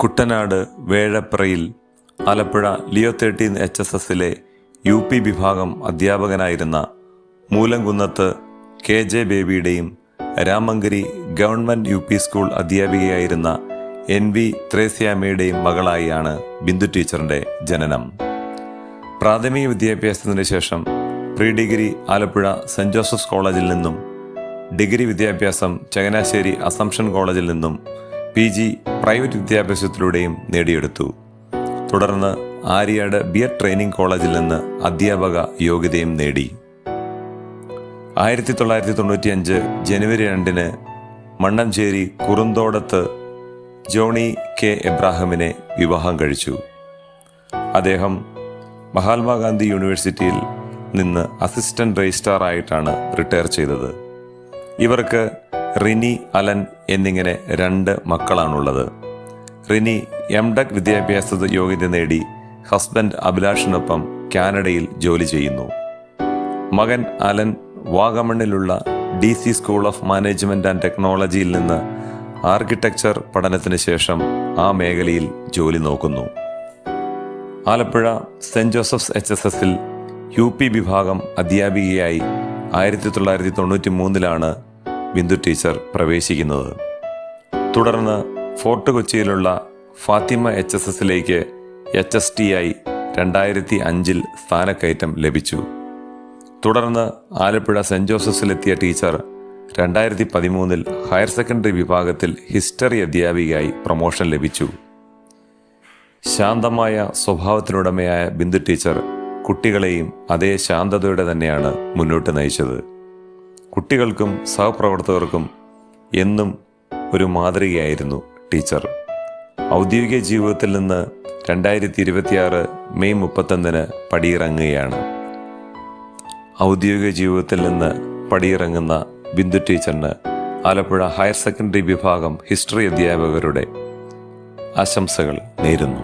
കുട്ടനാട് വേഴപ്രയിൽ ആലപ്പുഴ ലിയോ 13 HSSലെ UP വിഭാഗം അധ്യാപകനായിരുന്ന മൂലംകുന്നത്ത് KJ ബേബിയുടെയും രാമങ്കരി ഗവൺമെൻറ് UP സ്കൂൾ അധ്യാപികയായിരുന്ന NV ത്രേസ്യാമ്മയുടെയും മകളായാണ് ബിന്ദു ടീച്ചറിൻ്റെ ജനനം. പ്രാഥമിക വിദ്യാഭ്യാസത്തിന് ശേഷം pre degree Alappuzha saint Joseph's കോളേജിൽ നിന്നും, ഡിഗ്രി വിദ്യാഭ്യാസം ചങ്ങനാശ്ശേരി അസംഷൻ കോളേജിൽ നിന്നും, PG പ്രൈവറ്റ് വിദ്യാഭ്യാസത്തിലൂടെയും നേടിയെടുത്തു. തുടർന്ന് ആര്യാട് BEd ട്രെയിനിങ് കോളേജിൽ നിന്ന് അധ്യാപക യോഗ്യതയും നേടി. 1995 ജനുവരി 2 മണ്ണഞ്ചേരി കുറുന്തോടത്ത് ജോണി K. എബ്രാഹിമിനെ വിവാഹം കഴിച്ചു. അദ്ദേഹം മഹാത്മാഗാന്ധി യൂണിവേഴ്സിറ്റിയിൽ നിന്ന് അസിസ്റ്റന്റ് രജിസ്ട്രാർ ആയിട്ടാണ് റിട്ടയർ ചെയ്തത്. ഇവർക്ക് റിനി, അലൻ എന്നിങ്ങനെ 2 മക്കളാണുള്ളത്. റിനി MDech വിദ്യാഭ്യാസ യോഗ്യത നേടി ഹസ്ബൻഡ് അഭിലാഷിനൊപ്പം കാനഡയിൽ ജോലി ചെയ്യുന്നു. മകൻ അലൻ വാഗമണ്ണിലുള്ള DC school of management and ടെക്നോളജിയിൽ നിന്ന് ആർക്കിടെക്ചർ പഠനത്തിന് ശേഷം ആ മേഖലയിൽ ജോലി നോക്കുന്നു. ആലപ്പുഴ സെൻറ് ജോസഫ്സ് HSSൽ UP വിഭാഗം അധ്യാപികയായി 1993 ബിന്ദു ടീച്ചർ പ്രവേശിക്കുന്നത്. തുടർന്ന് ഫോർട്ട് കൊച്ചിയിലുള്ള ഫാത്തിമ HSSലേക്ക് HST ആയി 2005 സ്ഥാനക്കയറ്റം ലഭിച്ചു. തുടർന്ന് ആലപ്പുഴ സെൻറ് ജോസഫ്സിലെത്തിയ ടീച്ചർ 2013 ഹയർ സെക്കൻഡറി വിഭാഗത്തിൽ ഹിസ്റ്ററി അധ്യാപികയായി പ്രൊമോഷൻ ലഭിച്ചു. ശാന്തമായ സ്വഭാവത്തിനുടമയായ ബിന്ദു ടീച്ചർ കുട്ടികളെയും അതേ ശാന്തതയോടെ തന്നെയാണ് മുന്നോട്ട് നയിച്ചത്. കുട്ടികൾക്കും സഹപ്രവർത്തകർക്കും എന്നും ഒരു മാതൃകയായിരുന്നു ടീച്ചർ. ഔദ്യോഗിക ജീവിതത്തിൽ നിന്ന് 2026 മെയ് 31 പടിയിറങ്ങുകയാണ്. ഔദ്യോഗിക ജീവിതത്തിൽ നിന്ന് പടിയിറങ്ങുന്ന ബിന്ദു ടീച്ചറിന് ആലപ്പുഴ ഹയർ സെക്കൻഡറി വിഭാഗം ഹിസ്റ്ററി അധ്യാപകരുടെ ആശംസകൾ നേരുന്നു.